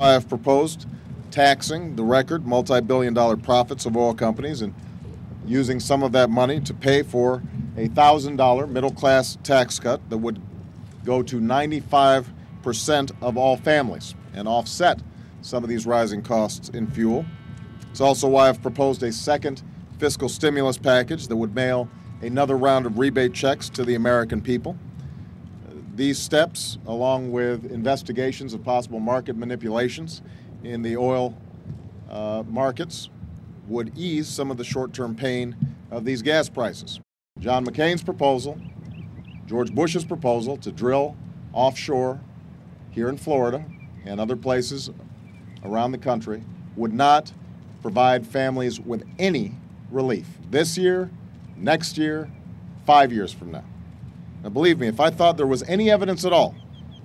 I have proposed taxing the record multi-billion-dollar profits of oil companies and using some of that money to pay for a $1,000 middle-class tax cut that would go to 95% of all families and offset some of these rising costs in fuel. It's also why I've proposed a second fiscal stimulus package that would mail another round of rebate checks to the American people. These steps, along with investigations of possible market manipulations in the oil markets, would ease some of the short-term pain of these gas prices. John McCain's proposal, George Bush's proposal to drill offshore here in Florida and other places around the country would not provide families with any relief this year, next year, 5 years from now. Now, believe me, if I thought there was any evidence at all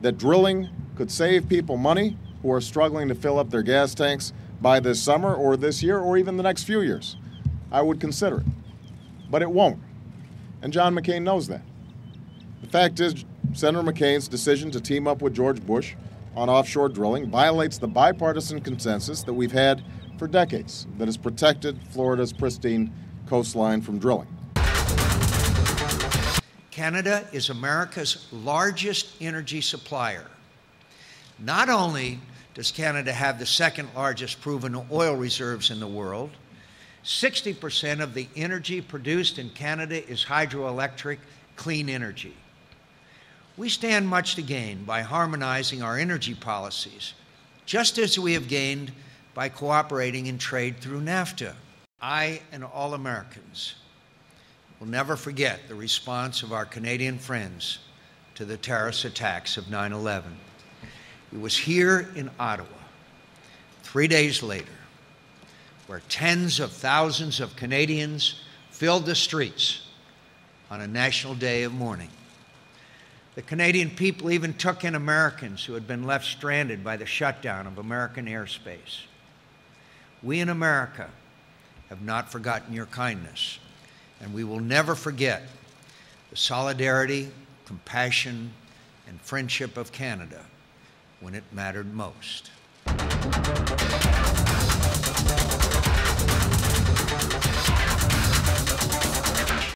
that drilling could save people money who are struggling to fill up their gas tanks by this summer or this year or even the next few years, I would consider it. But it won't. And John McCain knows that. The fact is, Senator McCain's decision to team up with George Bush on offshore drilling violates the bipartisan consensus that we've had for decades that has protected Florida's pristine coastline from drilling. Canada is America's largest energy supplier. Not only does Canada have the second largest proven oil reserves in the world, 60% of the energy produced in Canada is hydroelectric clean energy. We stand much to gain by harmonizing our energy policies, just as we have gained by cooperating in trade through NAFTA. I and all Americans will never forget the response of our Canadian friends to the terrorist attacks of 9/11. It was here in Ottawa, 3 days later, where tens of thousands of Canadians filled the streets on a national day of mourning. The Canadian people even took in Americans who had been left stranded by the shutdown of American airspace. We in America have not forgotten your kindness, and we will never forget the solidarity, compassion, and friendship of Canada when it mattered most.